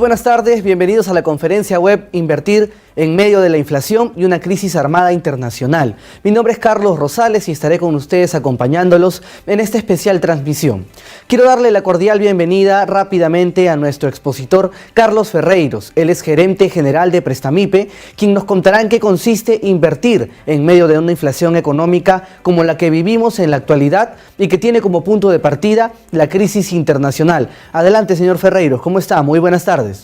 buenas tardes, bienvenidos a la conferencia web Invertir en medio de la inflación y una crisis armada internacional. Mi nombre es Carlos Rosales y estaré con ustedes acompañándolos en esta especial transmisión. Quiero darle la cordial bienvenida rápidamente a nuestro expositor Carlos Ferreiros. Él es gerente general de Prestamipe, quien nos contará en qué consiste invertir en medio de una inflación económica como la que vivimos en la actualidad y que tiene como punto de partida la crisis internacional. Adelante, señor Ferreiros, ¿cómo está? Muy buenas tardes.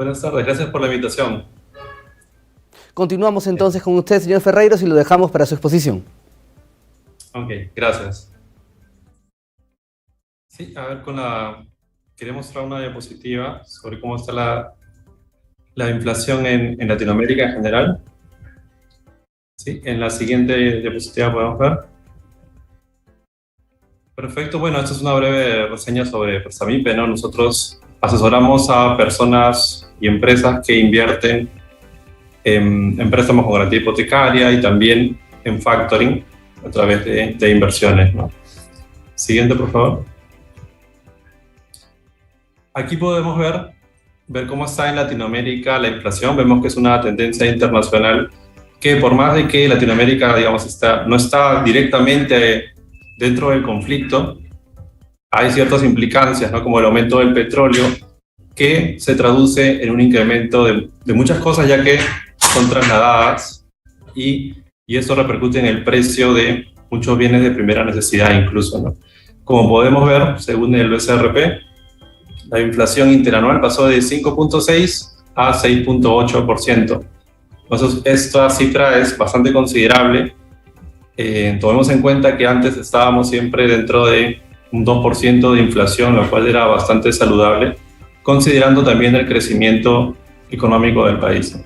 Buenas tardes, gracias por la invitación. Continuamos entonces con usted, señor Ferreiros, y lo dejamos para su exposición. Ok, gracias. Sí, a ver, quería mostrar una diapositiva sobre cómo está la inflación en Latinoamérica en general. Sí, en la siguiente diapositiva podemos ver. Perfecto, bueno, esta es una breve reseña sobre Prestamipe, ¿no? Nosotros asesoramos a personas y empresas que invierten en préstamos con garantía hipotecaria y también en factoring a través de inversiones, ¿no? Siguiente, por favor. Aquí podemos ver cómo está en Latinoamérica la inflación. Vemos que es una tendencia internacional que, por más de que Latinoamérica, digamos, no está directamente dentro del conflicto, hay ciertas implicancias, ¿no? Como el aumento del petróleo, que se traduce en un incremento de muchas cosas, ya que son trasladadas y eso repercute en el precio de muchos bienes de primera necesidad incluso, ¿no? Como podemos ver, según el BCRP, la inflación interanual pasó de 5.6 a 6.8%. Entonces, esta cifra es bastante considerable. Tomemos en cuenta que antes estábamos siempre dentro de un 2% de inflación, lo cual era bastante saludable, considerando también el crecimiento económico del país.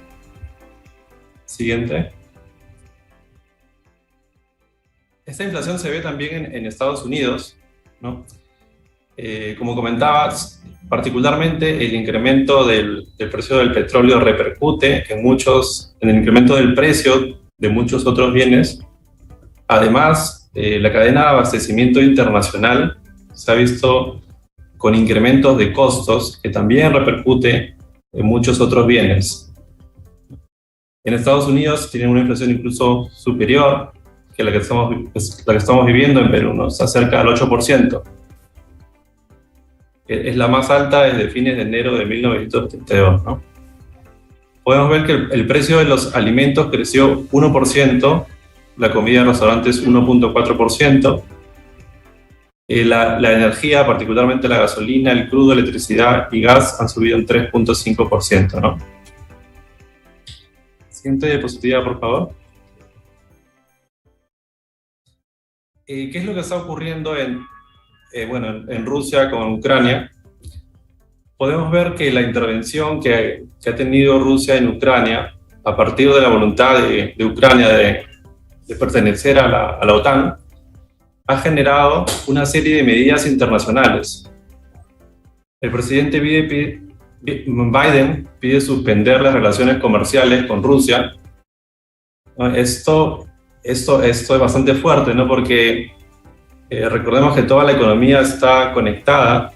Siguiente. Esta inflación se ve también en Estados Unidos, ¿no? Como comentabas, particularmente el incremento del precio del petróleo repercute en el incremento del precio de muchos otros bienes. Además, la cadena de abastecimiento internacional se ha visto con incrementos de costos que también repercute en muchos otros bienes. En Estados Unidos tienen una inflación incluso superior que la que estamos viviendo en Perú, ¿no? Está cerca del 8%. Es la más alta desde fines de enero de 1932, ¿no? Podemos ver que el precio de los alimentos creció 1%, la comida en restaurantes 1.4%, la energía, particularmente la gasolina, el crudo, electricidad y gas han subido en 3.5%, ¿no? Siguiente diapositiva, por favor. ¿Qué es lo que está ocurriendo en Rusia con Ucrania? Podemos ver que la intervención que ha tenido Rusia en Ucrania, a partir de la voluntad de Ucrania de pertenecer a la OTAN, ha generado una serie de medidas internacionales. El presidente Biden pide suspender las relaciones comerciales con Rusia. Esto es bastante fuerte, ¿no? Porque recordemos que toda la economía está conectada,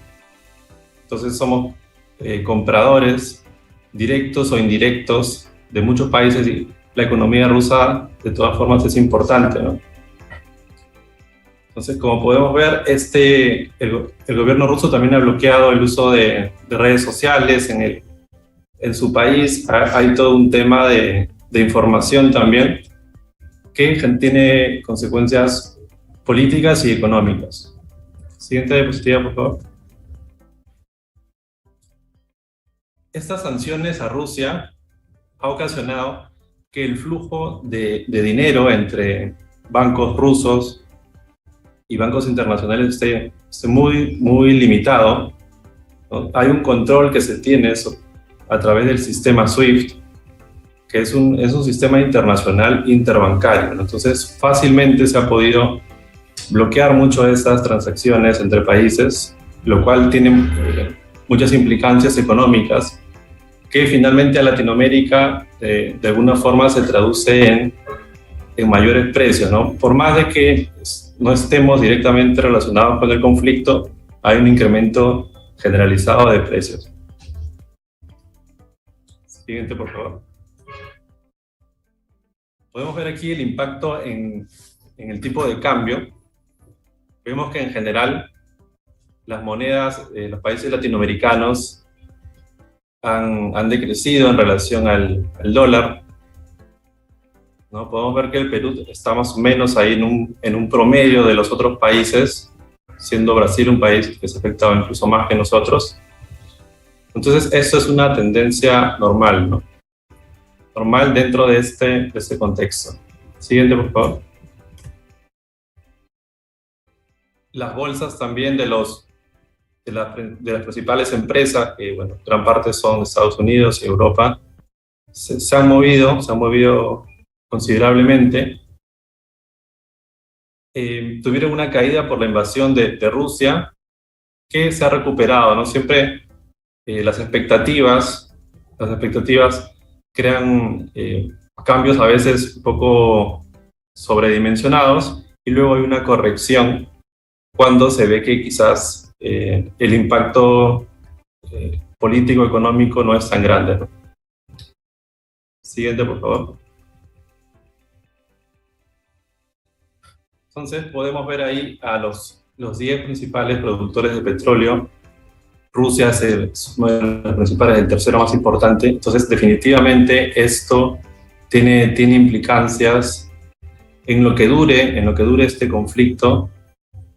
entonces somos compradores directos o indirectos de muchos países y la economía rusa de todas formas es importante, ¿no? Entonces, como podemos ver, el gobierno ruso también ha bloqueado el uso de redes sociales en su país. Hay todo un tema de información también que tiene consecuencias políticas y económicas. Siguiente diapositiva, por favor. Estas sanciones a Rusia ha ocasionado que el flujo de dinero entre bancos rusos y bancos internacionales esté muy, muy limitado, ¿no? Hay un control que se tiene a través del sistema SWIFT, que es un sistema internacional interbancario, ¿no? Entonces, fácilmente se ha podido bloquear mucho de estas transacciones entre países, lo cual tiene muchas implicancias económicas que finalmente a Latinoamérica de alguna forma se traduce en mayores precios, ¿no? Por más de que no estemos directamente relacionados con el conflicto, hay un incremento generalizado de precios. Siguiente, por favor. Podemos ver aquí el impacto en el tipo de cambio. Vemos que en general las monedas de los países latinoamericanos han decrecido en relación al dólar, ¿no? Podemos ver que el Perú está más o menos ahí en un promedio de los otros países, siendo Brasil un país que se ha afectado incluso más que nosotros. Entonces, eso es una tendencia normal, ¿no? Normal dentro de este contexto. Siguiente, por favor. Las bolsas también de las principales empresas, que bueno, gran parte son de Estados Unidos y Europa, se han movido considerablemente. Tuvieron una caída por la invasión de Rusia, que se ha recuperado, ¿no? Siempre las expectativas crean cambios a veces un poco sobredimensionados, y luego hay una corrección cuando se ve que quizás el impacto político, económico no es tan grande, ¿no? Siguiente, por favor. Entonces podemos ver ahí a los 10 principales productores de petróleo. Rusia es uno de los principales, el tercero más importante. Entonces definitivamente esto tiene implicancias en lo que dure este conflicto.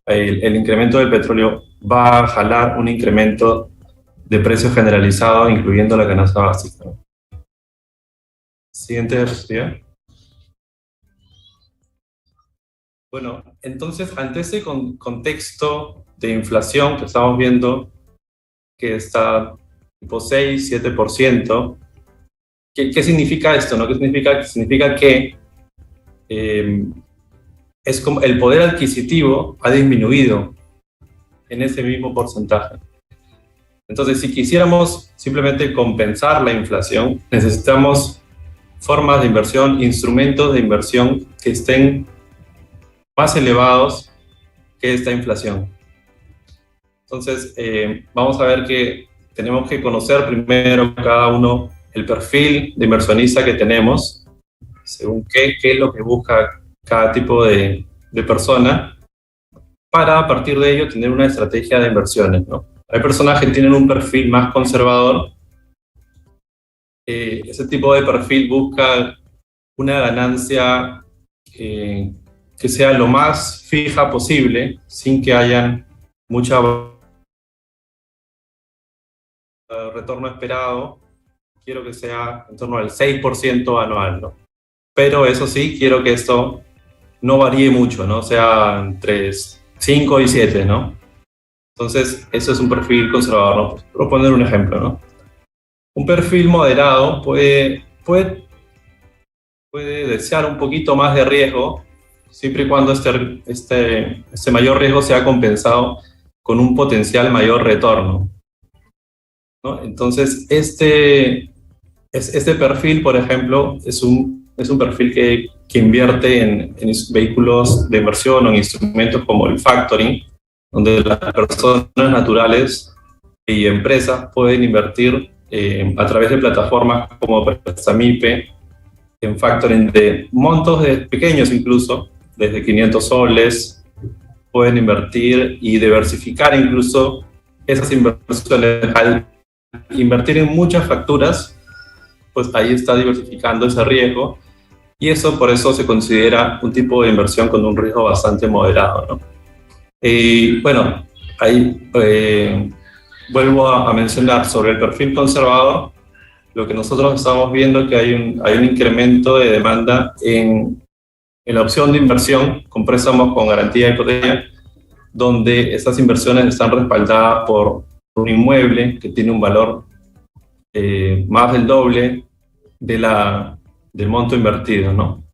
El incremento del petróleo va a jalar un incremento de precios generalizado, incluyendo la canasta básica. Siguiente diapositiva. Bueno, entonces, ante ese contexto de inflación que estamos viendo, que está tipo 6-7%, ¿qué significa esto, no? ¿Qué significa? Significa que es como el poder adquisitivo ha disminuido en ese mismo porcentaje. Entonces, si quisiéramos simplemente compensar la inflación, necesitamos formas de inversión, instrumentos de inversión que estén más elevados que esta inflación. Entonces, vamos a ver que tenemos que conocer primero cada uno el perfil de inversionista que tenemos, según qué es lo que busca cada tipo de persona, para a partir de ello tener una estrategia de inversiones, ¿no? Hay personas que tienen un perfil más conservador. Ese tipo de perfil busca una ganancia que sea lo más fija posible, sin que haya mucha retorno esperado. Quiero que sea en torno al 6% anual, ¿no? Pero eso sí, quiero que esto no varíe mucho, ¿no? O sea, entre 5 y 7, ¿no? Entonces, eso es un perfil conservador, ¿no? Por poner un ejemplo, ¿no? Un perfil moderado puede desear un poquito más de riesgo, siempre y cuando este mayor riesgo sea compensado con un potencial mayor retorno, ¿no? Entonces, este perfil, por ejemplo, es un perfil que invierte en vehículos de inversión o en instrumentos como el factoring, donde las personas naturales y empresas pueden invertir a través de plataformas como Prestamipe, en factoring de montos pequeños incluso, desde 500 soles, pueden invertir y diversificar incluso esas inversiones. Al invertir en muchas facturas, pues ahí está diversificando ese riesgo, y por eso se considera un tipo de inversión con un riesgo bastante moderado, ¿no? Y bueno, ahí vuelvo a mencionar sobre el perfil conservador. Lo que nosotros estamos viendo es que hay un incremento de demanda en la opción de inversión con préstamos con garantía hipotecaria, donde estas inversiones están respaldadas por un inmueble que tiene un valor más del doble del monto invertido, ¿no?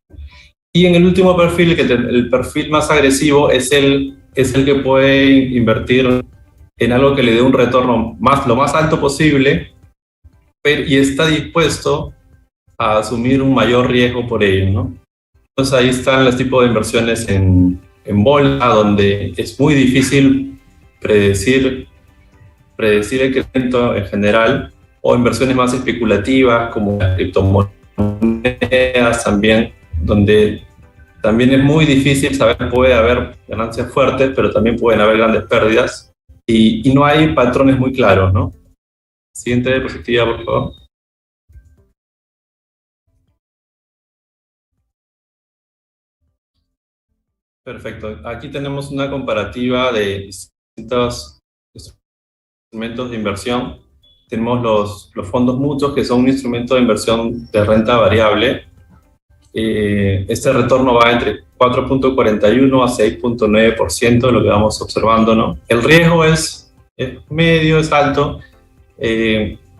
Y en el último perfil, el perfil más agresivo, es el que puede invertir en algo que le dé un retorno lo más alto posible, y está dispuesto a asumir un mayor riesgo por ello, ¿no? Entonces ahí están los tipos de inversiones en bolsa, donde es muy difícil predecir el crecimiento en general, o inversiones más especulativas como las criptomonedas también, donde también es muy difícil saber, puede haber ganancias fuertes, pero también pueden haber grandes pérdidas y no hay patrones muy claros, ¿no? Siguiente diapositiva, por favor. Perfecto. Aquí tenemos una comparativa de distintos instrumentos de inversión. Tenemos los fondos mutuos, que son un instrumento de inversión de renta variable. Este retorno va entre 4.41 a 6.9% de lo que vamos observando, ¿no? El riesgo es medio, es alto.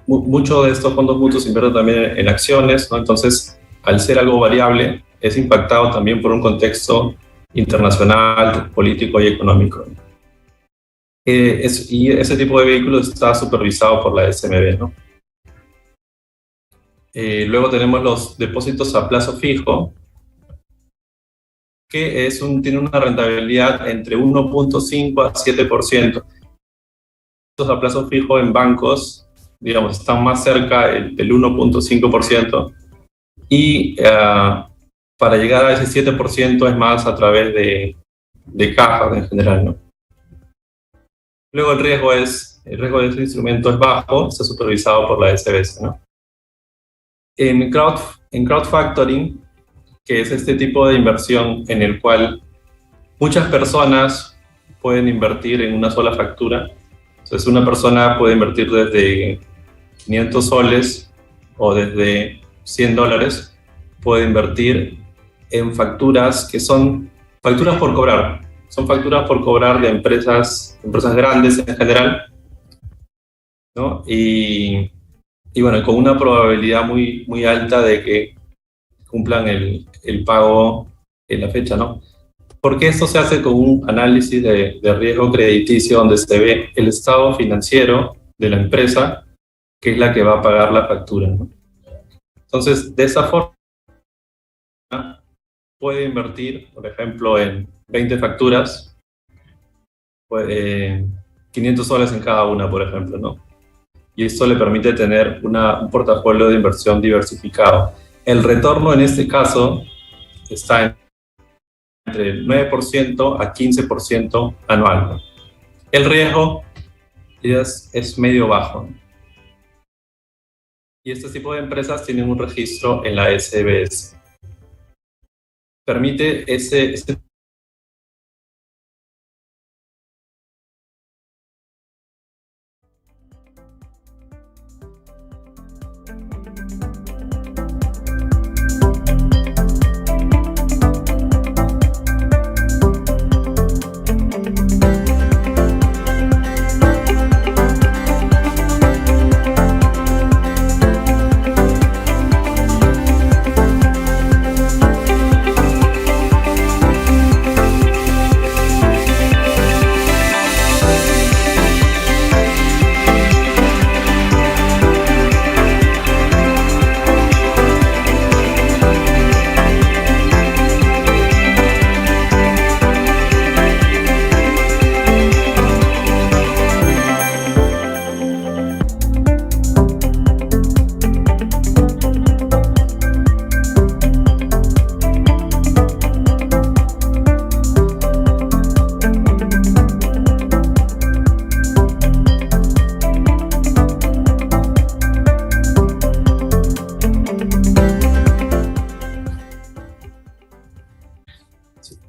Muchos de estos fondos mutuos invierten también en acciones, ¿no? Entonces, al ser algo variable, es impactado también por un contexto internacional, político y económico. Y ese tipo de vehículos está supervisado por la SMB, ¿no? Luego tenemos los depósitos a plazo fijo, que tiene una rentabilidad entre 1.5 a 7%. Estos a plazo fijo en bancos, digamos, están más cerca del 1.5%, y para llegar a ese 7% es más a través de cajas en general, ¿no? Luego el riesgo de este instrumento es bajo, está supervisado por la SBS, ¿no? En crowdfactoring, que es este tipo de inversión en el cual muchas personas pueden invertir en una sola factura. Entonces una persona puede invertir desde 500 soles o desde $100, puede invertir en facturas que son facturas por cobrar. Son facturas por cobrar de empresas grandes en general, ¿no? Y bueno, con una probabilidad muy, muy alta de que cumplan el pago en la fecha, ¿no? Porque esto se hace con un análisis de riesgo crediticio donde se ve el estado financiero de la empresa, que es la que va a pagar la factura, ¿no? Entonces, de esa forma, puede invertir, por ejemplo, en 20 facturas, 500 soles en cada una, por ejemplo, ¿no? Y esto le permite tener un portafolio de inversión diversificado. El retorno en este caso está entre el 9% a 15% anual, ¿no? El riesgo es medio bajo, ¿no? Y este tipo de empresas tienen un registro en la SBS. Permite ese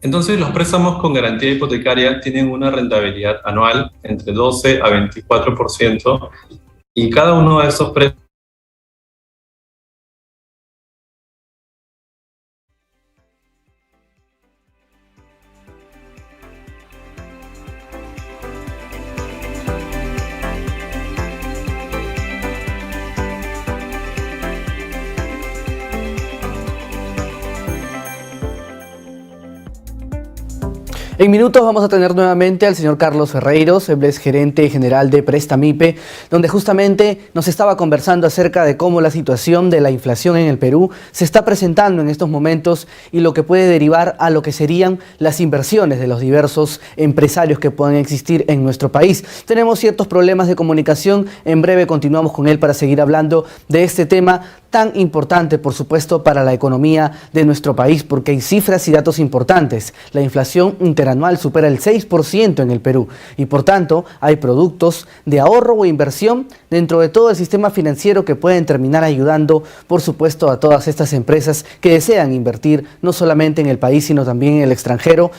Entonces, los préstamos con garantía hipotecaria tienen una rentabilidad anual entre 12 a 24%, y cada uno de esos préstamos En minutos vamos a tener nuevamente al señor Carlos Ferreiros, él es gerente general de Prestamipe, donde justamente nos estaba conversando acerca de cómo la situación de la inflación en el Perú se está presentando en estos momentos y lo que puede derivar a lo que serían las inversiones de los diversos empresarios que puedan existir en nuestro país. Tenemos ciertos problemas de comunicación, en breve continuamos con él para seguir hablando de este tema tan importante, por supuesto, para la economía de nuestro país, porque hay cifras y datos importantes. La inflación interanual supera el 6% en el Perú y, por tanto, hay productos de ahorro o inversión dentro de todo el sistema financiero que pueden terminar ayudando, por supuesto, a todas estas empresas que desean invertir no solamente en el país, sino también en el extranjero,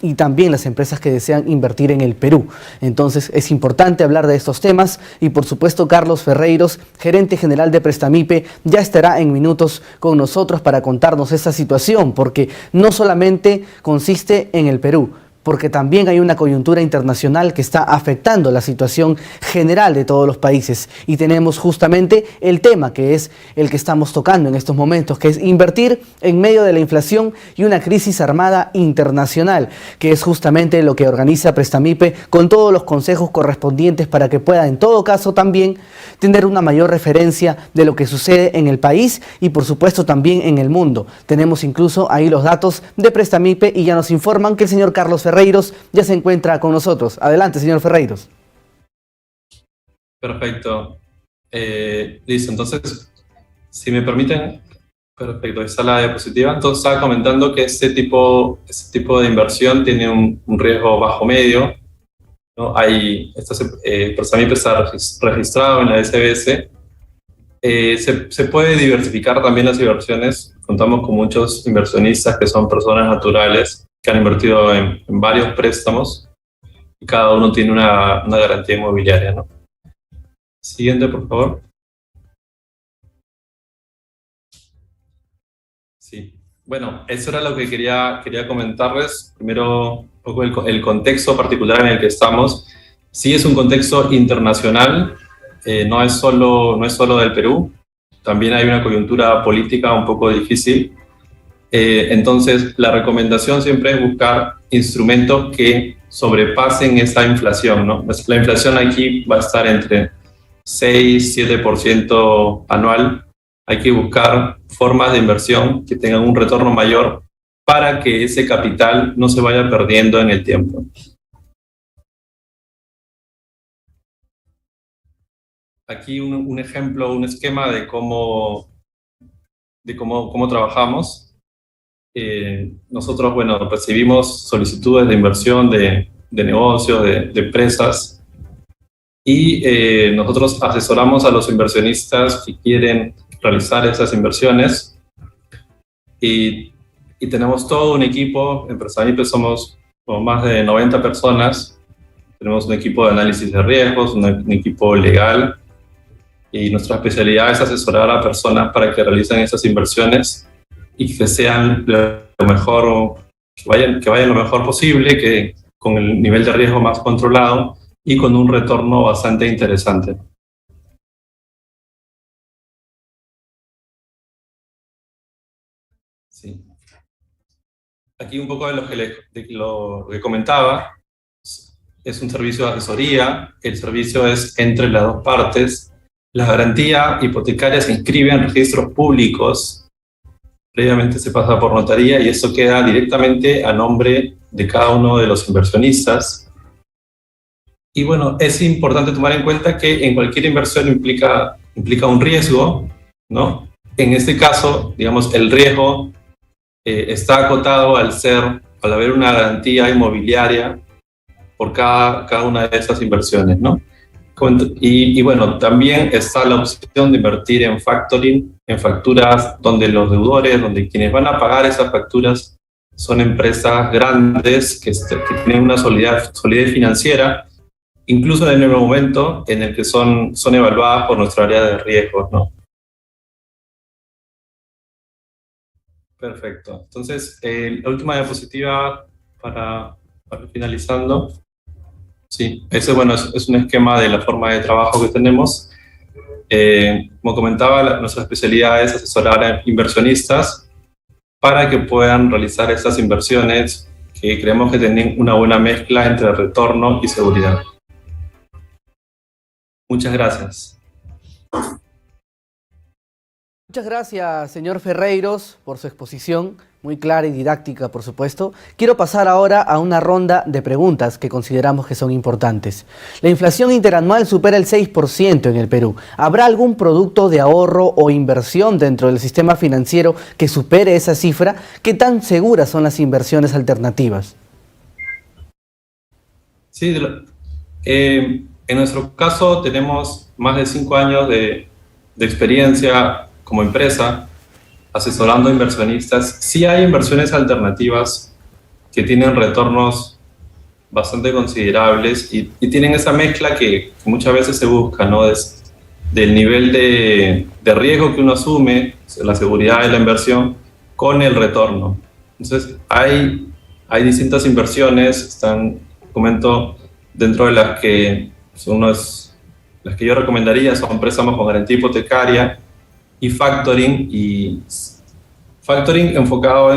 y también las empresas que desean invertir en el Perú. Entonces es importante hablar de estos temas y por supuesto Carlos Ferreiros, gerente general de Prestamipe, ya estará en minutos con nosotros para contarnos esta situación, porque no solamente consiste en el Perú, porque también hay una coyuntura internacional que está afectando la situación general de todos los países. Y tenemos justamente el tema que es el que estamos tocando en estos momentos, que es invertir en medio de la inflación y una crisis armada internacional, que es justamente lo que organiza Prestamipe con todos los consejos correspondientes para que pueda en todo caso también tener una mayor referencia de lo que sucede en el país y por supuesto también en el mundo. Tenemos incluso ahí los datos de Prestamipe y ya nos informan que el señor Carlos Ferreiros ya se encuentra con nosotros. Adelante, señor Ferreiros. Perfecto. Listo, entonces, si me permiten, perfecto, esa es la diapositiva. Entonces estaba comentando que este tipo de inversión tiene un riesgo bajo-medio, ¿no? Prestamipe está registrado en la SBS. Se puede diversificar también las inversiones. Contamos con muchos inversionistas que son personas naturales que han invertido en varios préstamos y cada uno tiene una garantía inmobiliaria, ¿no? Siguiente, por favor. Sí. Bueno, eso era lo que quería comentarles. Primero, un poco el contexto particular en el que estamos. Sí, es un contexto internacional, no es solo del Perú. También hay una coyuntura política un poco difícil. Entonces, la recomendación siempre es buscar instrumentos que sobrepasen esa inflación, ¿no? La inflación aquí va a estar entre 6-7% anual. Hay que buscar formas de inversión que tengan un retorno mayor para que ese capital no se vaya perdiendo en el tiempo. Aquí un ejemplo, un esquema de cómo trabajamos. Nosotros, bueno, recibimos solicitudes de inversión de negocios, de empresas, y nosotros asesoramos a los inversionistas que quieren realizar esas inversiones y tenemos todo un equipo. En Prestamipe somos más de 90 personas, tenemos un equipo de análisis de riesgos, un equipo legal, y nuestra especialidad es asesorar a personas para que realicen esas inversiones y que sean lo mejor, que vayan lo mejor posible, que con el nivel de riesgo más controlado y con un retorno bastante interesante. Sí. Aquí un poco de lo que comentaba, es un servicio de asesoría. El servicio es entre las dos partes. La garantía hipotecaria se inscribe en registros públicos. Previamente se pasa por notaría y eso queda directamente a nombre de cada uno de los inversionistas. Y bueno, es importante tomar en cuenta que en cualquier inversión implica un riesgo, ¿no? En este caso, digamos, el riesgo está acotado al haber una garantía inmobiliaria por cada una de esas inversiones, ¿no? Y bueno, también está la opción de invertir en factoring, en facturas donde los deudores, donde quienes van a pagar esas facturas son empresas grandes que tienen una solidez financiera, incluso en el momento en el que son evaluadas por nuestra área de riesgos, ¿no? Perfecto. Entonces, la última diapositiva para finalizando. Sí, ese, bueno, es un esquema de la forma de trabajo que tenemos. Como comentaba, nuestra especialidad es asesorar a inversionistas para que puedan realizar estas inversiones que creemos que tienen una buena mezcla entre retorno y seguridad. Muchas gracias. Muchas gracias, señor Ferreiros, por su exposición, muy clara y didáctica, por supuesto. Quiero pasar ahora a una ronda de preguntas que consideramos que son importantes. La inflación interanual supera el 6% en el Perú. ¿Habrá algún producto de ahorro o inversión dentro del sistema financiero que supere esa cifra? ¿Qué tan seguras son las inversiones alternativas? Sí, en nuestro caso tenemos más de 5 años de experiencia como empresa asesorando a inversionistas. Sí hay inversiones alternativas que tienen retornos bastante considerables y tienen esa mezcla que muchas veces se busca, ¿no? Del nivel de riesgo que uno asume, la seguridad de la inversión, con el retorno. Entonces, hay distintas inversiones, están, comento, dentro de las que las que yo recomendaría son préstamos con garantía hipotecaria y factoring enfocado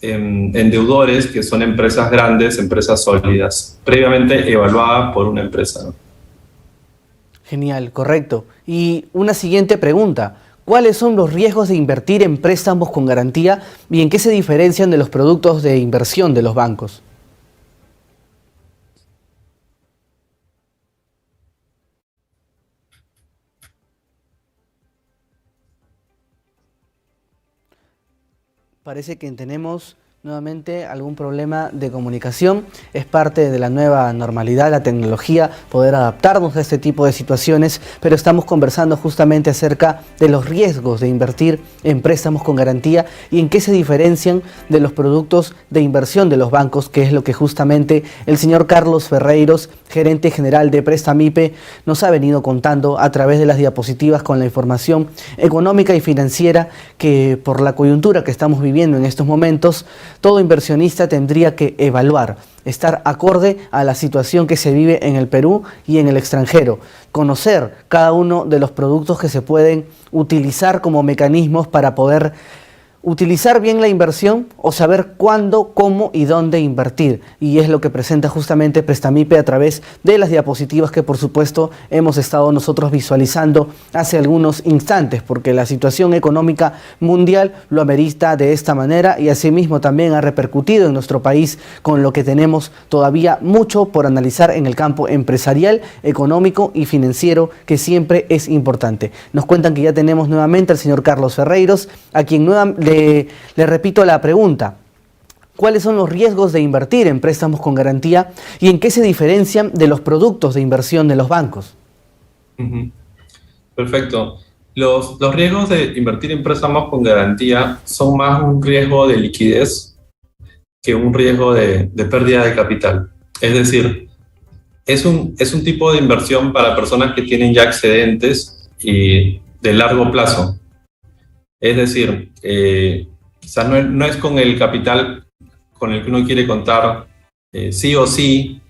en deudores que son empresas grandes, empresas sólidas, previamente evaluadas por una empresa, ¿no? Genial, correcto. Y una siguiente pregunta. ¿Cuáles son los riesgos de invertir en préstamos con garantía y en qué se diferencian de los productos de inversión de los bancos? Parece que tenemos nuevamente algún problema de comunicación. Es parte de la nueva normalidad, la tecnología, poder adaptarnos a este tipo de situaciones, pero estamos conversando justamente acerca de los riesgos de invertir en préstamos con garantía y en qué se diferencian de los productos de inversión de los bancos, que es lo que justamente el señor Carlos Ferreiros, gerente general de Prestamipe, nos ha venido contando a través de las diapositivas con la información económica y financiera que, por la coyuntura que estamos viviendo en estos momentos, todo inversionista tendría que evaluar, estar acorde a la situación que se vive en el Perú y en el extranjero, conocer cada uno de los productos que se pueden utilizar como mecanismos para poder utilizar bien la inversión o saber cuándo, cómo y dónde invertir. Y es lo que presenta justamente Prestamipe a través de las diapositivas que, por supuesto, hemos estado nosotros visualizando hace algunos instantes, porque la situación económica mundial lo amerita de esta manera y asimismo también ha repercutido en nuestro país, con lo que tenemos todavía mucho por analizar en el campo empresarial, económico y financiero, que siempre es importante. Nos cuentan que ya tenemos nuevamente al señor Carlos Ferreiros, a quien le repito la pregunta. ¿Cuáles son los riesgos de invertir en préstamos con garantía y en qué se diferencian de los productos de inversión de los bancos? Perfecto. Los riesgos de invertir en préstamos con garantía son más un riesgo de liquidez que un riesgo de pérdida de capital. Es decir, es un tipo de inversión para personas que tienen ya excedentes y de largo plazo. Es decir, quizás no es con el capital con el que uno quiere contar sí o sí,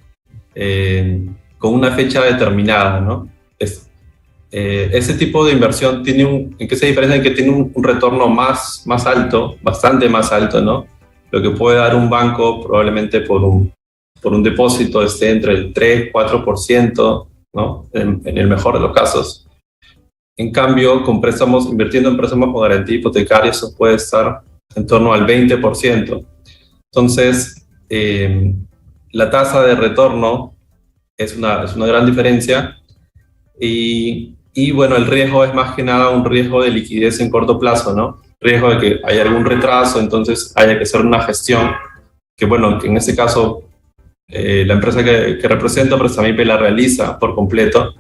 con una fecha determinada, ¿no? Ese tipo de inversión ¿en qué se diferencia? En que tiene un retorno más alto, bastante más alto, ¿no? Lo que puede dar un banco probablemente por un depósito esté entre el 3-4%, ¿no? En el mejor de los casos. En cambio, invirtiendo en préstamos con garantía hipotecaria, eso puede estar en torno al 20%. Entonces, la tasa de retorno es una gran diferencia y bueno, el riesgo es más que nada un riesgo de liquidez en corto plazo, ¿no? Riesgo de que haya algún retraso, entonces haya que hacer una gestión que, bueno, que en este caso la empresa que represento, Prestamipe, la realiza por completo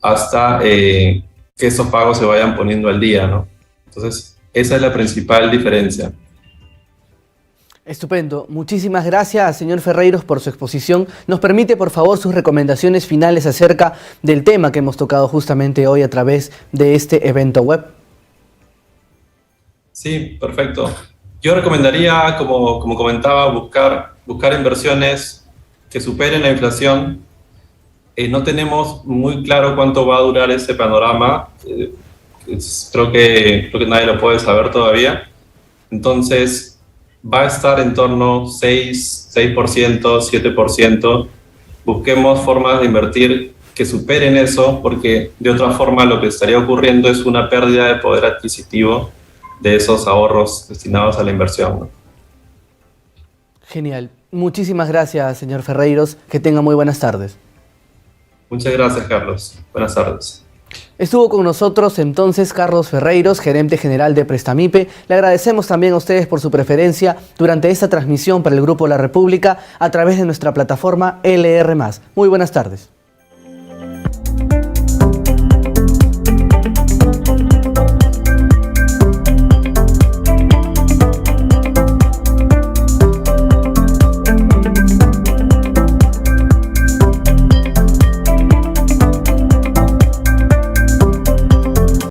hasta que esos pagos se vayan poniendo al día, ¿no? Entonces, esa es la principal diferencia. Estupendo. Muchísimas gracias, señor Ferreiros, por su exposición. ¿Nos permite, por favor, sus recomendaciones finales acerca del tema que hemos tocado justamente hoy a través de este evento web? Sí, perfecto. Yo recomendaría, como comentaba, buscar inversiones que superen la inflación. No tenemos muy claro cuánto va a durar ese panorama. Creo que nadie lo puede saber todavía. Entonces, va a estar en torno 6%, 7%. Busquemos formas de invertir que superen eso, porque de otra forma lo que estaría ocurriendo es una pérdida de poder adquisitivo de esos ahorros destinados a la inversión, ¿no? Genial. Muchísimas gracias, señor Ferreiros. Que tenga muy buenas tardes. Muchas gracias, Carlos. Buenas tardes. Estuvo con nosotros entonces Carlos Ferreiros, gerente general de Prestamipe. Le agradecemos también a ustedes por su preferencia durante esta transmisión para el Grupo La República a través de nuestra plataforma LR+. Muy buenas tardes.